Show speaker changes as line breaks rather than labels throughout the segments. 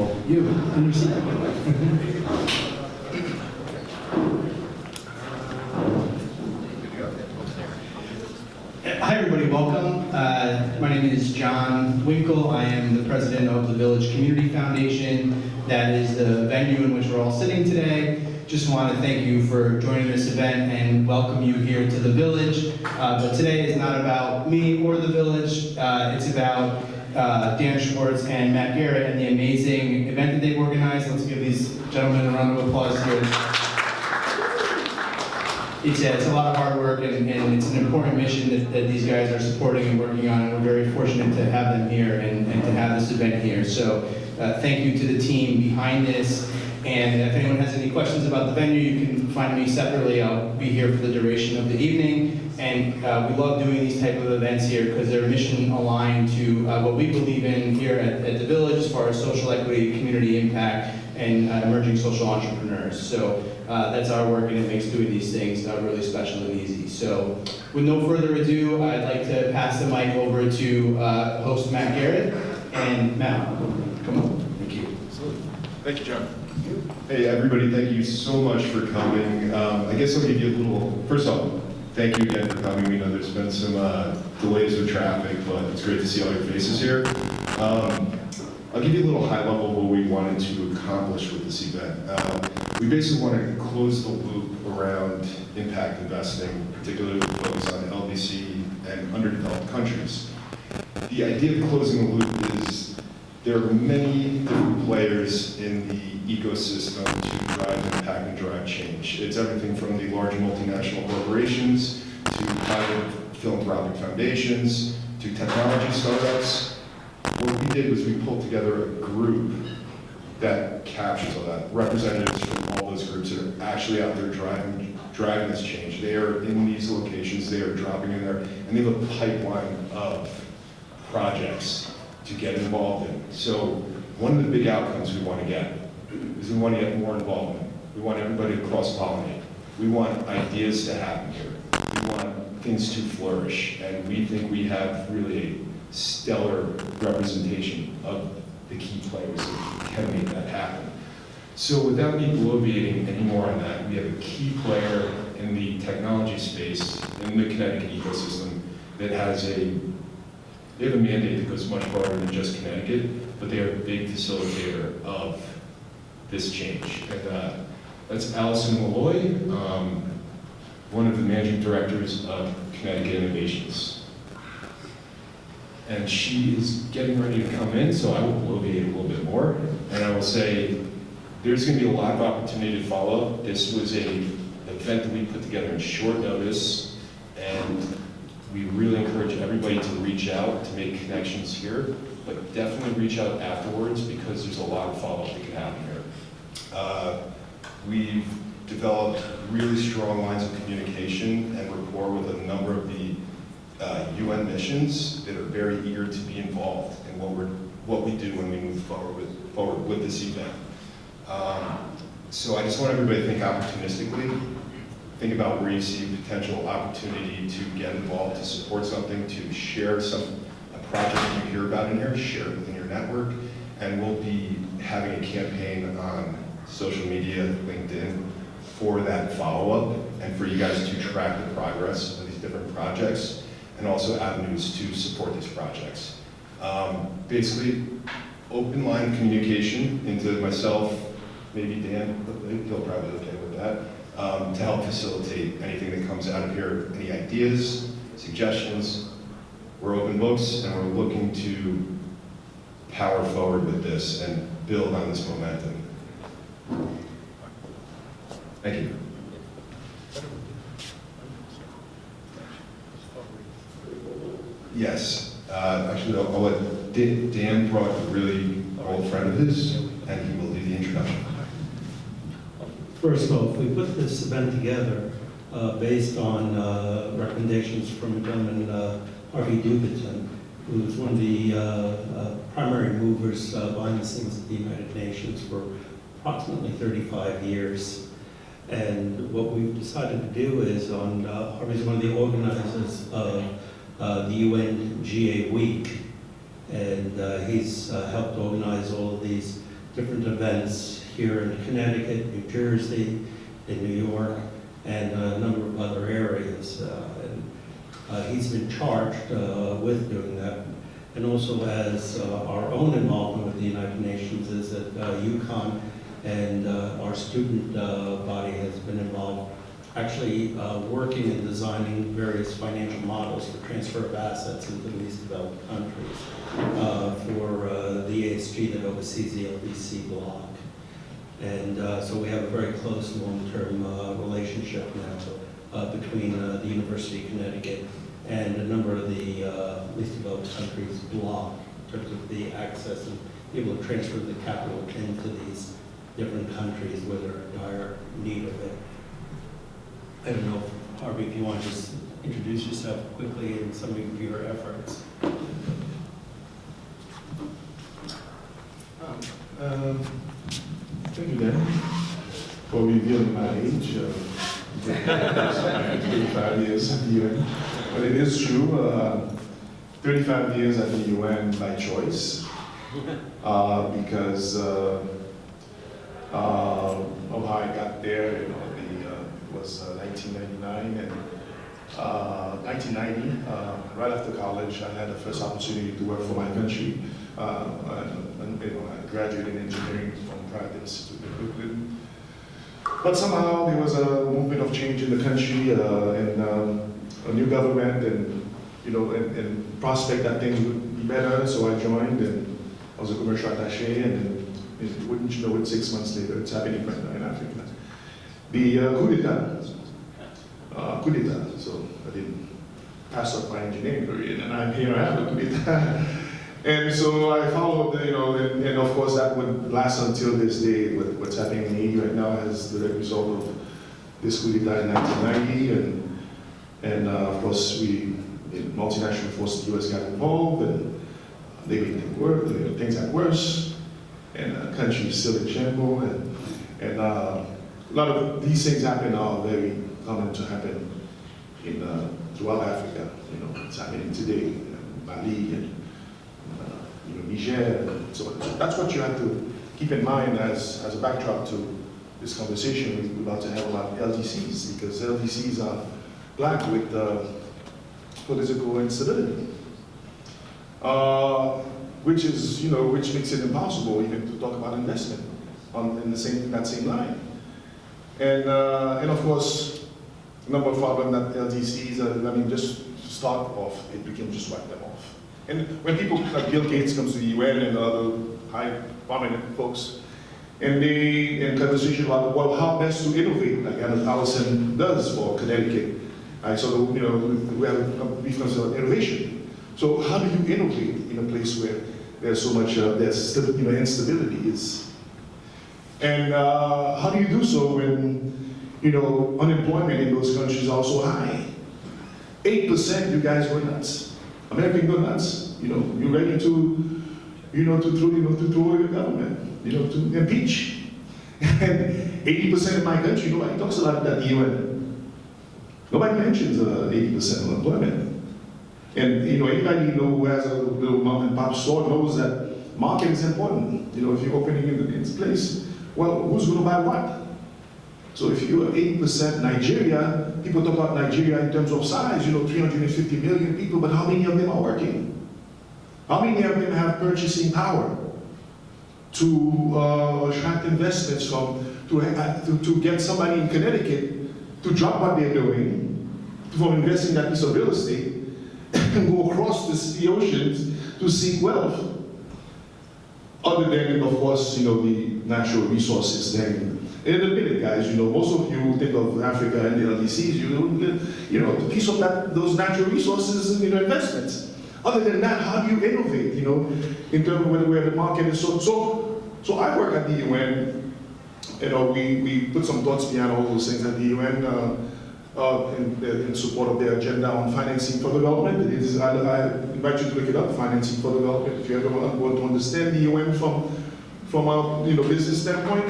call you and your seat. Hi everybody, welcome. My name is John Winkle. I am the president of the Village Community Foundation. That is the venue in which we're all sitting today. Just want to thank you for joining this event and welcome you here to the Village. But today is not about me or the Village. It's about Dan Schwartz and Matt Garrett and the amazing event that they've organized. Let's give these gentlemen a round of applause here. It's a lot of hard work and it's an important mission that these guys are supporting and working on, and we're very fortunate to have them here and to have this event here. So thank you to the team behind this. And if anyone has any questions about the venue, you can find me separately. I'll be here for the duration of the evening. And we love doing these type of events here because they're mission aligned to what we believe in here at the Village as far as social equity, community impact, and emerging social entrepreneurs. So that's our work, and it makes doing these things really special and easy. So with no further ado, I'd like to pass the mic over to host Matt Garrett. And Matt, come on. Thank you.
Absolutely. Thank you, John.
Hey everybody, thank you so much for coming. I guess I'll give you a little, first off, thank you again for coming. We know there's been some delays with traffic, but it's great to see all your faces here. I'll give you a little high level of what we wanted to accomplish with this event. We basically want to close the loop around impact investing, particularly with focus on LDC and underdeveloped countries. The idea of closing the loop is there are many different players in the ecosystem to drive impact and drive change. It's everything from the large multinational corporations to private philanthropic foundations to technology startups. What we did was we pulled together a group that captures all that, representatives from all those groups that are actually out there driving this change. They are in these locations, they are dropping in there, and they have a pipeline of projects to get involved in. So one of the big outcomes we want to get is we want to get more involvement. We want everybody to cross-pollinate. We want ideas to happen here. We want things to flourish, and we think we have really a stellar representation of the key players that can make that happen. So without me bloviating any more on that, we have a key player in the technology space, in the Connecticut ecosystem, that has they have a mandate that goes much farther than just Connecticut, but they are a big facilitator of this change. And that's Allison Malloy, one of the managing directors of Connecticut Innovations. And she is getting ready to come in, so I will bloviate a little bit more. And I will say, there's going to be a lot of opportunity to follow. This was an event that we put together in short notice, and we really encourage everybody to reach out, to make connections here, but definitely reach out afterwards because there's a lot of follow-up that can happen here. We've developed really strong lines of communication and rapport with a number of the UN missions that are very eager to be involved in what we do when we move forward with this event. So I just want everybody to think opportunistically. Think about where you see potential opportunity to get involved, to support something, to share a project you hear about in here, share it within your network, and we'll be having a campaign on social media, LinkedIn, for that follow-up and for you guys to track the progress of these different projects and also avenues to support these projects. Basically, open line communication into myself, maybe Dan, he'll probably be okay with that. To help facilitate anything that comes out of here, any ideas, suggestions. We're open books and we're looking to power forward with this and build on this momentum. Thank you. Yes, actually I'll let Dan brought a really old friend of his and he will do the introduction.
First off, we put this event together based on recommendations from a gentleman, Harvey Dubiton, who was one of the primary movers behind the scenes at the United Nations for approximately 35 years. And what we've decided to do is, Harvey's one of the organizers of the UN GA Week, and he's helped organize all of these different events here in Connecticut, New Jersey, in New York, and a number of other areas. He's been charged with doing that. And also as our own involvement with the United Nations is at UConn, and our student body has been involved actually working and designing various financial models for transfer of assets into the least developed countries for the ASG that oversees the LDC block. And so we have a very close long-term relationship now between the University of Connecticut and a number of the least developed countries block in terms of the access and be able to transfer the capital into these different countries where they're in dire need of it. I don't know, Harvey, if you want to just introduce yourself quickly and some of your efforts.
Thank you, Dan, for revealing my age. 35 years at the UN. But it is true, 35 years at the UN by choice, because of how I got there. You know, it was 1999, and 1990, right after college, I had the first opportunity to work for my country. I graduated in engineering from Pratt Institute in Brooklyn. But somehow there was a movement of change in the country, and a new government, and prospect that things would be better. So I joined, and I was a commercial attaché, and then, wouldn't you know it, 6 months later, it's happening right now in Africa. The coup d'etat. So I didn't pass up my engineering career, and I'm here. I have a coup d'etat. And so I followed, and of course that would last until this day. With what's happening in Haiti right now as the result of this coup d'etat in 1990, and of course multinational forces, the U.S. got involved, and they made things worse. Things got worse, and the country is still in shambles, and a lot of these things happen are very common to happen throughout Africa. It's happening today in Mali and Niger, and so on. So that's what you have to keep in mind as a backdrop to this conversation we're about to have about LDCs, because LDCs are plagued with political instability, which makes it impossible even to talk about investment in that same line. And of course, a number of problems that LDCs, just to start off, it became just wipe them off. And when people like Bill Gates comes to the UN and other high prominent folks, and they in conversation about, well, how best to innovate, like Allison does for Connecticut. So we have a brief concept of innovation. So how do you innovate in a place where there's so much there's instability is, and how do you do so when unemployment in those countries is also high? 8%, you guys go nuts. American go nuts. You're ready to throw your government, to impeach. And 80% of my country, nobody talks about that in the UN. Nobody mentions 80% unemployment. And anybody who has a little mom and pop store knows that market is important. If you're opening in this place, well, who's going to buy what? So if you're 80% Nigeria, people talk about Nigeria in terms of size, 350 million people, but how many of them are working? How many of them have purchasing power to attract investments to get somebody in Connecticut to drop what they're doing, from investing in that piece of real estate, and go across the oceans to seek wealth? Other than, of course, the natural resources then. In a minute, guys, most of you think of Africa and the LDCs, the piece of those natural resources and investments. Other than that, how do you innovate, in terms of where the market is so I work at the UN, we put some thoughts behind all those things at the UN in support of their agenda on financing for development. I invite you to look it up, financing for development, if you ever want to understand the UN from a business standpoint.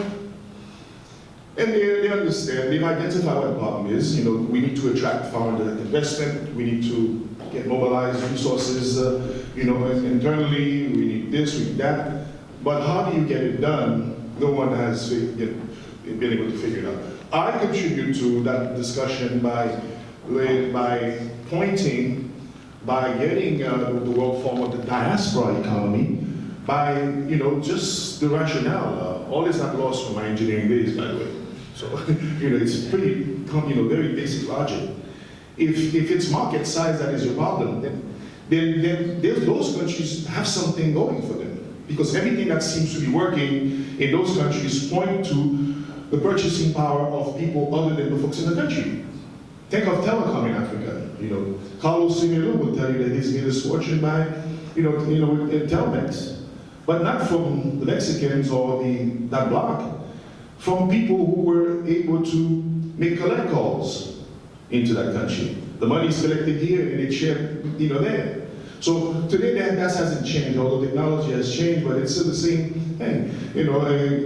And they understand, they've identified what the problem is. We need to attract foreign investment, we need to get mobilized resources, internally, we need this, we need that. But how do you get it done? No one has been able to figure it out. I contribute to that discussion by pointing, by getting the world form of the diaspora economy, by just the rationale. All is not lost from my engineering days, by the way. So it's pretty very basic logic. If it's market size that is your problem, then those countries have something going for them, because everything that seems to be working in those countries point to the purchasing power of people other than the folks in the country. Think of telecom in Africa. Carlos Simelo will tell you that he's made his fortune by, Telmex, but not from the Mexicans or that bloc, from people who were able to make collect calls into that country. The money is collected here and it's shared, there. So today that hasn't changed, although technology has changed, but it's still the same thing.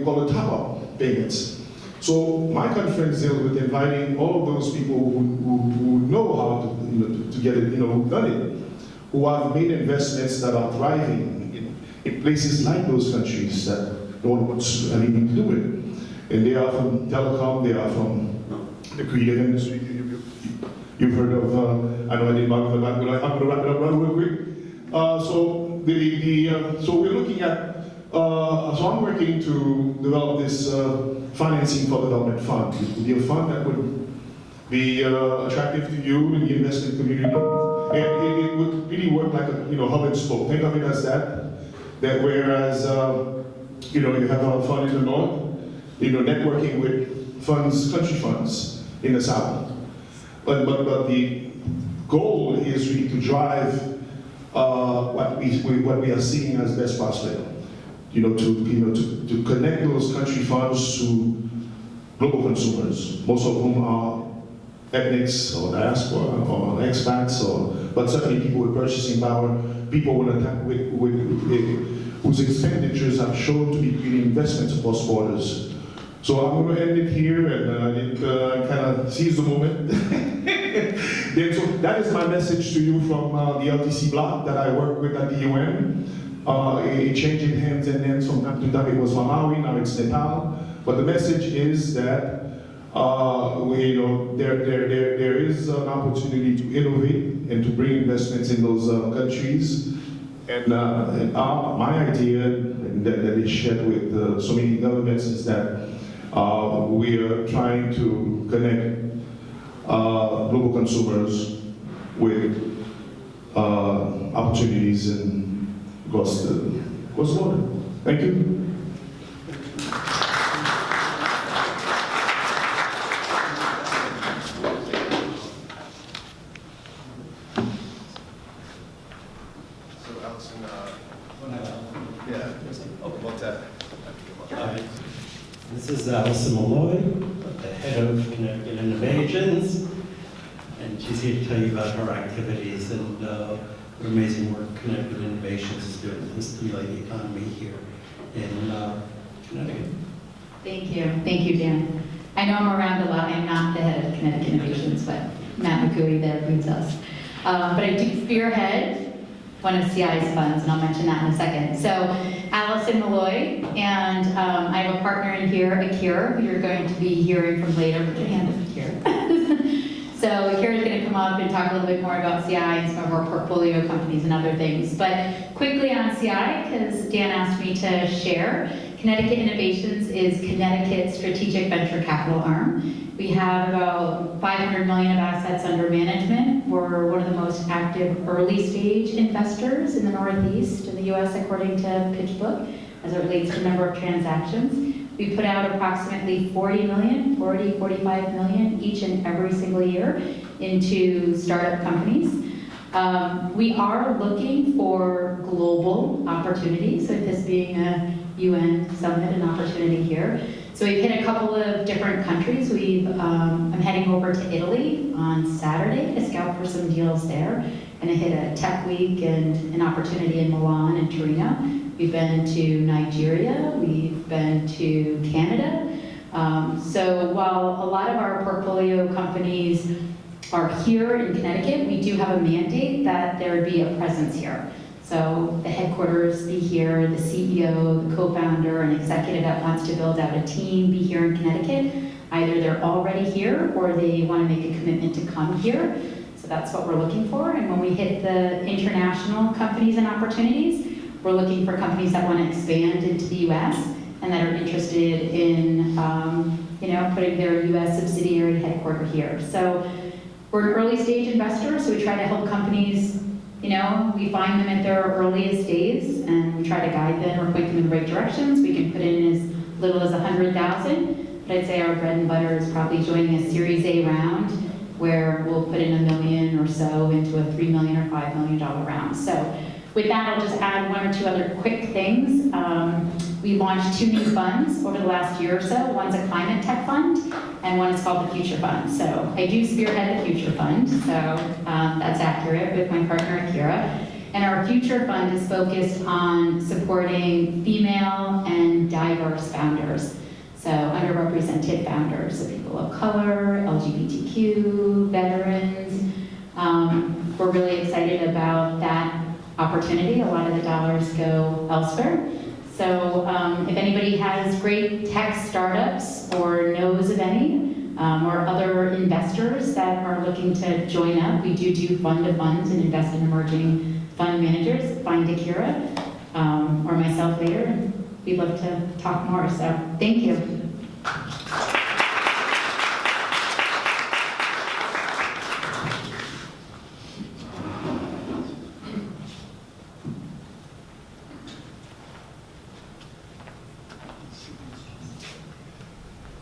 Called a top-up payments. So my conference deals with inviting all of those people who know how to get it, done it, who have made investments that are thriving in places like those countries that no one wants anything to do with. And they are from telecom, they are from the creative industry. You've heard of, I know I didn't talk about that, but I'm going to wrap it up real quick. So we're looking at, so I'm working to develop this financing for development fund. It would be a fund that would be attractive to you in the investment community. And it would really work like a hub and spoke. Think of it as that whereas you have a fund in the north, networking with funds, country funds in the south. But the goal is really to drive what we are seeing as best prospect. To connect those country funds to global consumers, most of whom are ethnics or diaspora or expats, but certainly people with purchasing power, people whose expenditures have shown to be creating investments across borders. So I'm going to end it here, and I didn't kind of seize the moment. So that is my message to you from the LDC block that I work with at the UN. It changed hands and then from time to time it was Malawi, now it's Nepal. But the message is that there is an opportunity to innovate and to bring investments in those countries. And my idea that is shared with so many governments is that we are trying to connect global consumers with opportunities across the border. Thank you.
This is Alison Malloy, the head of Connecticut Innovations, and she's here to tell you about her activities and what amazing work Connecticut Innovations is doing to stimulate the economy here in Connecticut.
Thank you, Dan. I know I'm around a lot. I'm not the head of Connecticut Innovations, but Matt McCooey there leads us. But I do spearhead one of CI's funds, and I'll mention that in a second. So, Alison Malloy, and I have a partner in here, Akira, who you're going to be hearing from later. Put your hand up, Akira. So, Akira's going to come up and talk a little bit more about CI and some of our portfolio companies and other things. But quickly on CI, because Dan asked me to share, Connecticut Innovations is Connecticut's strategic venture capital arm. We have about 500 million of assets under management. We're one of the most active early stage investors in the Northeast in the US, according to PitchBook, as it relates to number of transactions. We put out approximately 45 million each and every single year into startup companies. We are looking for global opportunities, so this being a UN summit, an opportunity here. So we've hit a couple of different countries. I'm heading over to Italy on Saturday to scout for some deals there. And I hit a tech week and an opportunity in Milan and Torino. We've been to Nigeria, we've been to Canada. So while a lot of our portfolio companies are here in Connecticut, we do have a mandate that there be a presence here. So the headquarters be here, the CEO, the co-founder, an executive that wants to build out a team be here in Connecticut. Either they're already here or they want to make a commitment to come here. So that's what we're looking for. And when we hit the international companies and opportunities, we're looking for companies that want to expand into the US and that are interested in putting their US subsidiary headquarter here. So we're an early stage investor, so we try to help companies, we find them at their earliest days and we try to guide them or point them in the right directions. We can put in as little as 100,000, but I'd say our bread and butter is probably joining a Series A round where we'll put in $1 million or so into a $3 million or $5 million round. So with that, I'll just add one or two other quick things. We launched 2 new funds over the last year or so. One's a climate tech fund, and one is called the Future Fund. So I do spearhead the Future Fund, so that's accurate with my partner Akira. And our Future Fund is focused on supporting female and diverse founders. So underrepresented founders, so people of color, LGBTQ, veterans. We're really excited about that opportunity. A lot of the dollars go elsewhere. So if anybody has great tech startups or knows of any, or other investors that are looking to join up, we do fund of funds and invest in emerging fund managers. Find Akira or myself later, and we'd love to talk more. So thank you.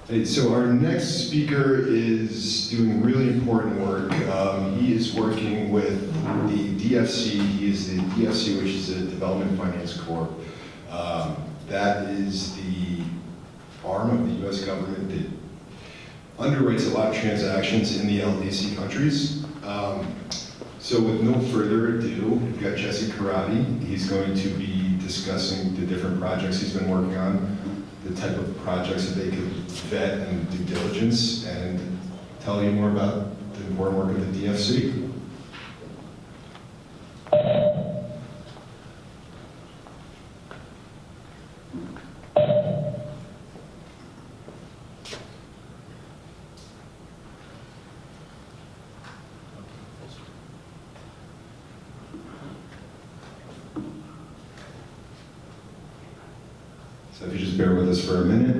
Hey, so our next speaker is doing really important work. He is working with the DFC. He is the DFC, which is a Development Finance Corp. That is the arm of the U.S. government that underwrites a lot of transactions in the LDC countries. So with no further ado, we've got Jesse Karate. He's going to be discussing the different projects he's been working on, the type of projects that they could vet and due diligence, and tell you more about the important work of the DFC. So if you just bear with us for a minute.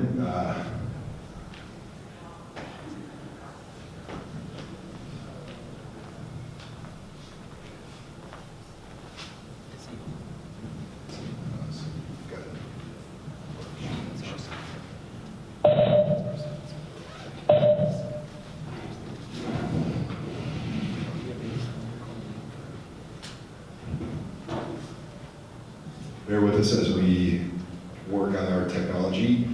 Bear with us as we work on our technology.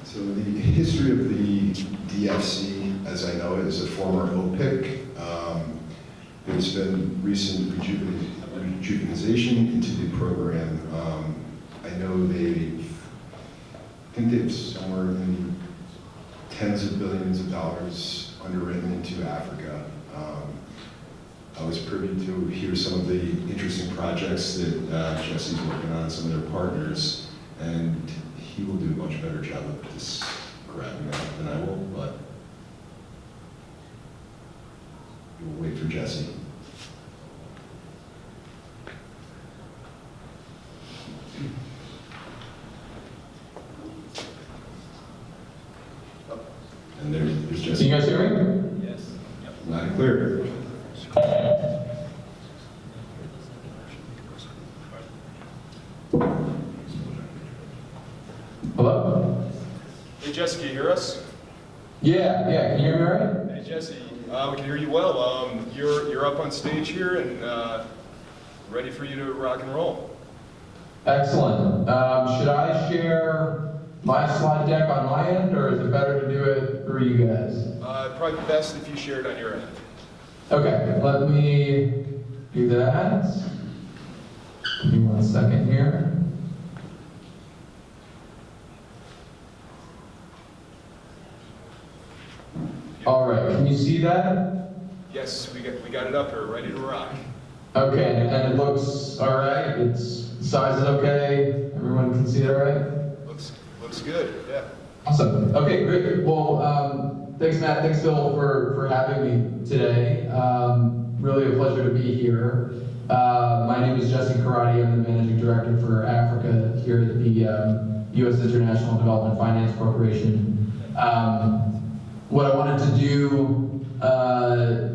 So the history of the DFC, as I know it, is a former OPIC. There's been recent rejuvenation into the program. I know I think they've somewhere in tens of billions of dollars underwritten into Africa. I was privy to hear some of the interesting projects that Jesse's working on, some of their partners, and he will do a much better job of describing that than I will, but we'll wait for Jesse. And there's Jesse.
Can you guys hear me?
Yes. Loud and clear.
Hello?
Hey Jesse, can you hear us?
Yeah, can you hear me all right?
Hey Jesse, we can hear you well. You're up on stage here and ready for you to rock and roll.
Excellent. Should I share my slide deck on my end, or is it better to do it through you guys?
Probably best if you share it on your end.
Okay, let me do that. Give me 1 second here. All right, can you see that?
Yes, we got it up here, ready to rock.
Okay, and it looks all right? It's, size is okay? Everyone can see it all right?
Looks good, yeah.
Awesome. Okay, great. Well, thanks, Matt. Thanks, Phil, for having me today. Really a pleasure to be here. My name is Jesse Karate. I'm the Managing Director for Africa here at the U.S. International Development Finance Corporation. What I wanted to do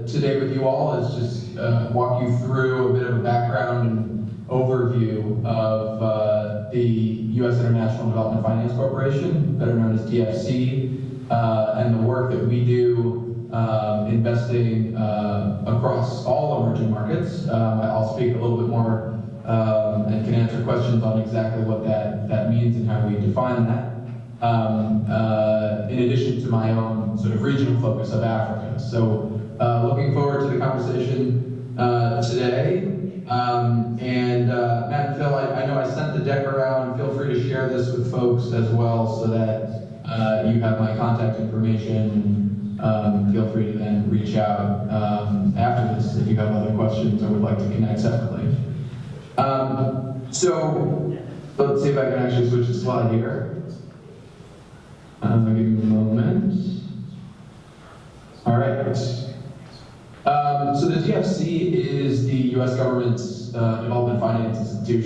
today with you all is just walk you through a bit of a background and overview of the U.S. International Development Finance Corporation, better known as DFC, and the work that we do investing across all emerging markets. I'll speak a little bit more and can answer questions on exactly what that means and how we define that. In addition to my own sort of regional focus of Africa. So looking forward to the conversation today. Matt and Phil, I know I sent the deck around. Feel free to share this with folks as well so that you have my contact information. Feel free to then reach out after this if you have other questions or would like to connect separately. So let's see if I can actually switch the slide here. I'll give you a moment. All right. So the DFC is the U.S. government's development finance institution.